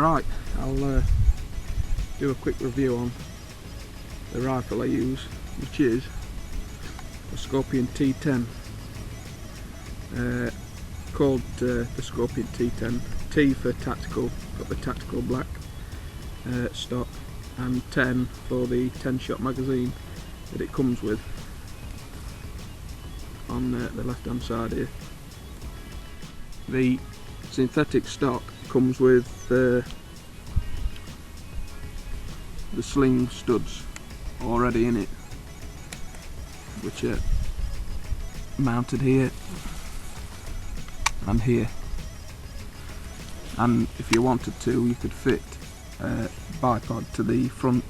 Right, I'll do a quick review on the rifle I use, which is the Scorpion T10, called the Scorpion T10. T for tactical, got the tactical black stock, and 10 for the 10-shot magazine that it comes with on the left hand side here. The synthetic stock comes with the sling studs already in it, which are mounted here and here, and if you wanted to, you could fit a bipod to the front,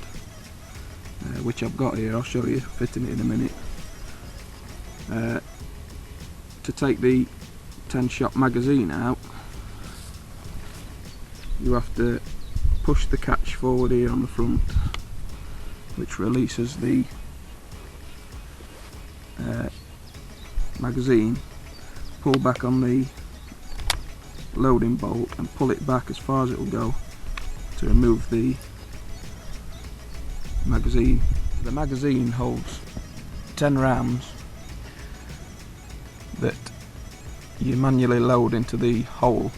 which I've got here. I'll show you fitting it in a minute. To take the 10-shot magazine out, you have to push the catch forward here on the front, which releases the magazine. Pull back on the loading bolt and pull it back as far as it will go to remove the magazine. The magazine holds 10 rounds that you manually load into the hole,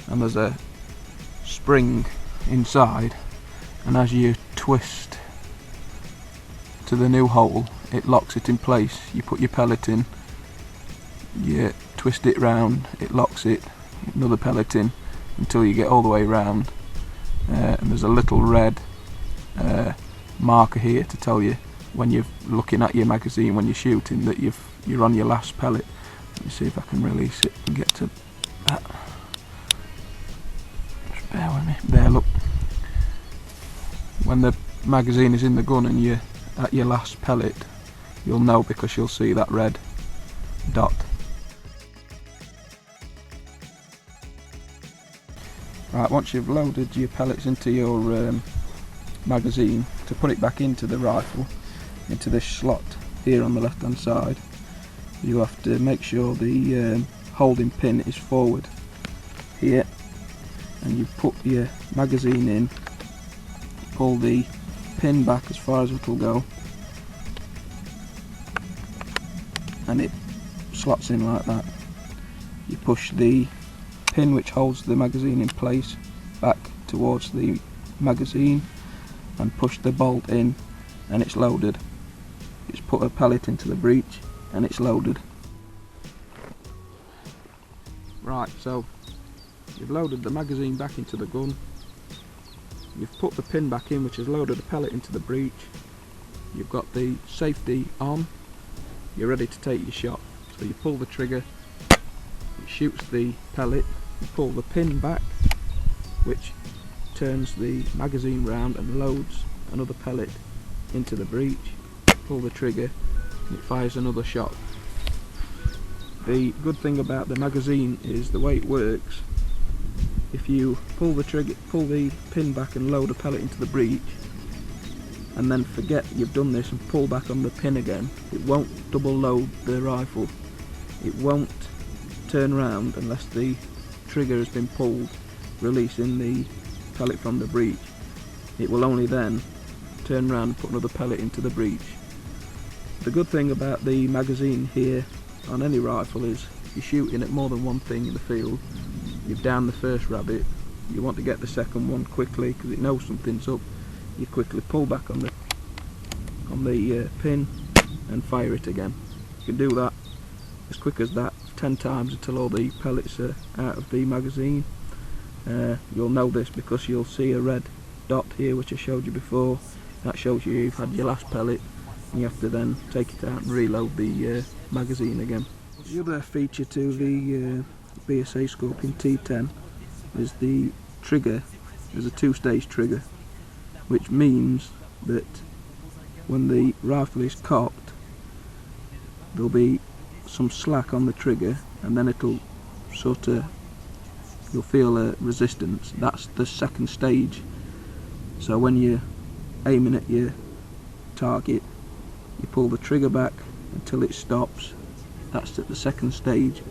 and there's a spring inside, and as you twist to the new hole, it locks it in place. You put your pellet in, you twist it round, it locks it, another pellet in until you get all the way round, and there's a little red marker here to tell you when you're looking at your magazine when you're shooting that you're on your last pellet. Let me see if I can release it and get to that. Just bear with me. There, look. When the magazine is in the gun and you're at your last pellet, you'll know because you'll see that red dot. Right, once you've loaded your pellets into your magazine, to put it back into the rifle, into this slot here on the left hand side, you have to make sure the holding pin is forward here, and you put your magazine in, pull the pin back as far as it will go, and it slots in like that. You push the pin which holds the magazine in place back towards the magazine and push the bolt in, and it's loaded. It's put a pellet into the breech and it's loaded. Right, so you've loaded the magazine back into the gun, you've put the pin back in which has loaded a pellet into the breech, you've got the safety on, you're ready to take your shot. So you pull the trigger, it shoots the pellet, you pull the pin back which turns the magazine round and loads another pellet into the breech, pull the trigger and it fires another shot. The good thing about the magazine is the way it works. If you pull the trigger, pull the pin back and load a pellet into the breech, and then forget you've done this and pull back on the pin again, it won't double load the rifle. It won't turn round unless the trigger has been pulled, releasing the pellet from the breech. It will only then turn round and put another pellet into the breech. The good thing about the magazine here on any rifle is if you're shooting at more than one thing in the field, you've downed the first rabbit, you want to get the second one quickly because it knows something's up, you quickly pull back on the pin and fire it again. You can do that as quick as that 10 times until all the pellets are out of the magazine. You'll know this because you'll see a red dot here which I showed you before. That shows you you've had your last pellet, and you have to then take it out and reload the magazine again. The other feature to the BSA Scorpion T10 is the trigger. There's a 2-stage trigger, which means that when the rifle is cocked, there'll be some slack on the trigger, and then it'll you'll feel a resistance. That's the second stage. So when you're aiming at your target, you pull the trigger back until it stops. That's at the second stage.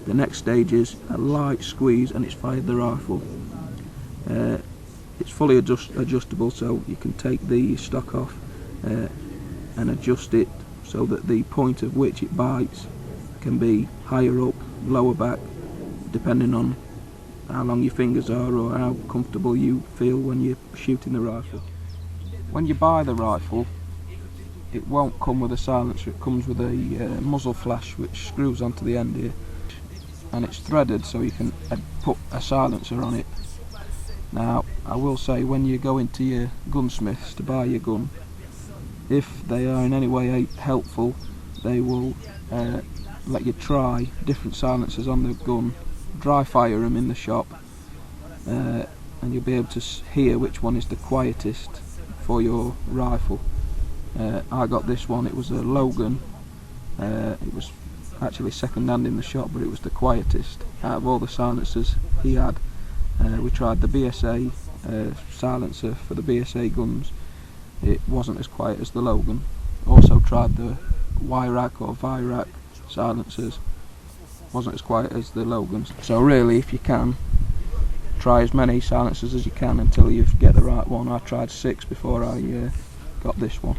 The next stage is a light squeeze and it's fired the rifle. It's fully adjustable, so you can take the stock off and adjust it so that the point of which it bites can be higher up, lower back, depending on how long your fingers are or how comfortable you feel when you're shooting the rifle. When you buy the rifle, it won't come with a silencer, it comes with a muzzle flash which screws onto the end here, and it's threaded so you can put a silencer on it. Now, I will say, when you go into your gunsmiths to buy your gun, if they are in any way helpful, they will let you try different silencers on the gun, dry fire them in the shop, and you'll be able to hear which one is the quietest for your rifle. I got this one, it was a Logan, it was actually second hand in the shop, but it was the quietest out of all the silencers he had. We tried the BSA silencer for the BSA guns, it wasn't as quiet as the Logan. Also tried the YRAC or VIRAC silencers, wasn't as quiet as the Logans. So really, if you can, try as many silencers as you can until you get the right one. I tried 6 before I got this one,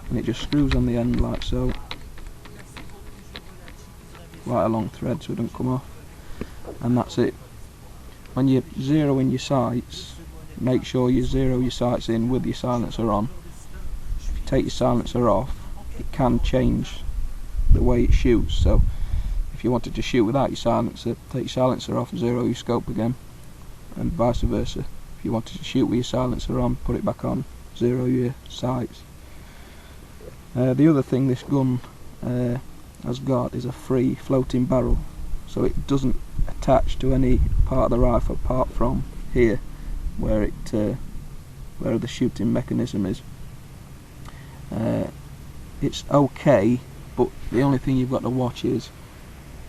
and it just screws on the end like so. Quite a long thread so it doesn't come off, and that's it. When you're zeroing your sights, make sure you zero your sights in with your silencer on. If you take your silencer off, it can change the way it shoots. So if you wanted to shoot without your silencer, take your silencer off, zero your scope again, and vice versa. If you wanted to shoot with your silencer on, put it back on, zero your sights. The other thing this gun has got is a free floating barrel, so it doesn't attach to any part of the rifle apart from here, where the shooting mechanism is. It's okay, but the only thing you've got to watch is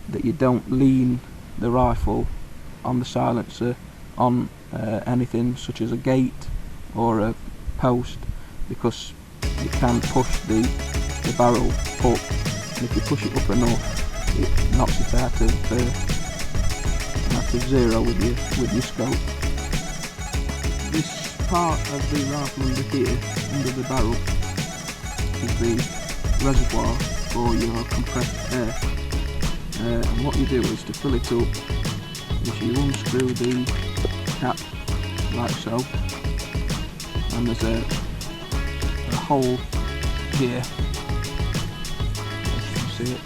that you don't lean the rifle on the silencer on anything such as a gate or a post, because you can push the barrel up, and if you push it up enough, it knocks it out of zero with your scope. This part of the rifle under here, under the barrel, is the reservoir for your compressed air. And what you do is, to fill it up, is you unscrew the cap like so, and there's a hole here, if you can see it,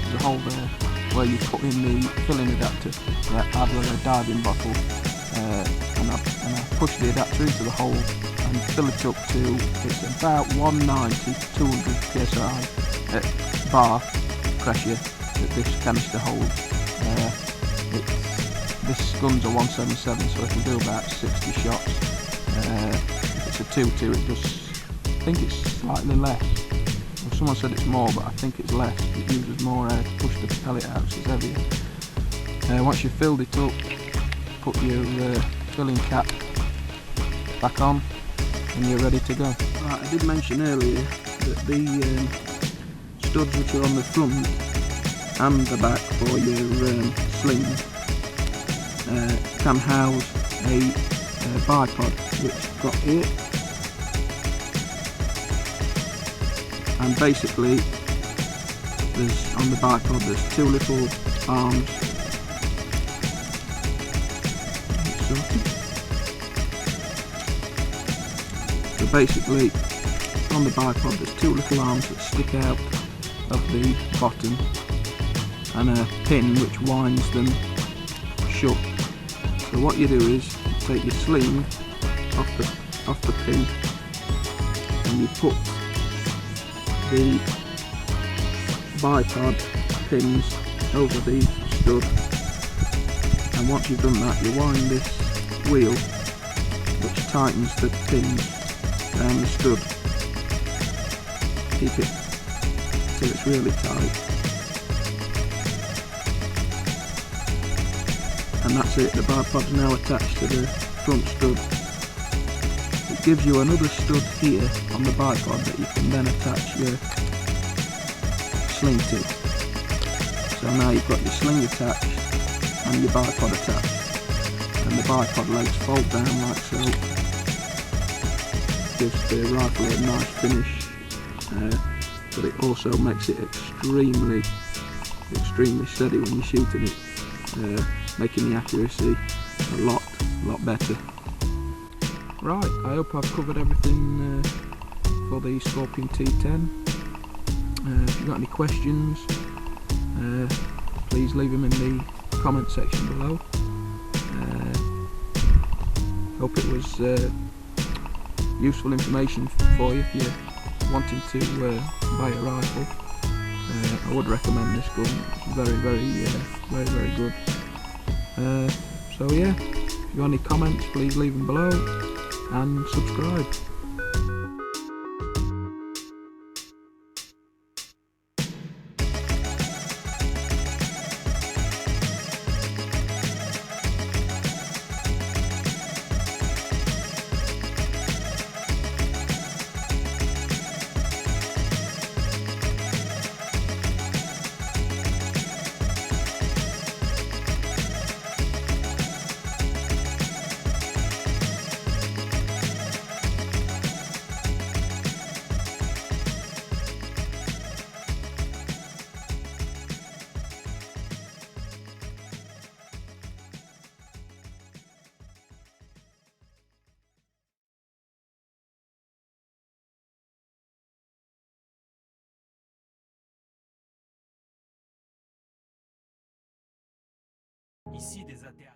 there's a hole there where you put in the filling adapter, either a diving bottle, and I push the adapter into the hole and fill it up to, it's about 190 to 200 psi bar pressure that this canister holds. This gun's a 177, so it'll do about 60 shots. If it's a 2.2, it does, I think it's slightly less. Well, someone said it's more, but I think it's less. It uses more air to push the pellet out, so it's heavier. Once you've filled it up, put your filling cap back on, and you're ready to go. Right, I did mention earlier that the studs which are on the front and the back for your sling can house a bipod which I've got here, and basically there's, on the bipod, there's 2 little arms. So basically on the bipod there's 2 little arms that stick out of the bottom, and a pin which winds them shut. So what you do is you take your sling off the pin, and you put the bipod pins over the stud, and once you've done that, you wind this wheel which tightens the pins around the stud. Keep it till it's really tight, and that's it. The bipod's now attached to the front stud. It gives you another stud here on the bipod that you can then attach your sling to. So now you've got your sling attached and your bipod attached. and the bipod legs fold down like so. Gives the rifle a nice finish, but it also makes it extremely steady when you're shooting it, making the accuracy a lot better. Right, I hope I've covered everything for the Scorpion T10. If you've got any questions, please leave them in the comment section below. Hope it was useful information for you if you're wanting to buy a rifle. I would recommend this gun. It's very good. So yeah, if you've got any comments, please leave them below and subscribe. Ici des ATA.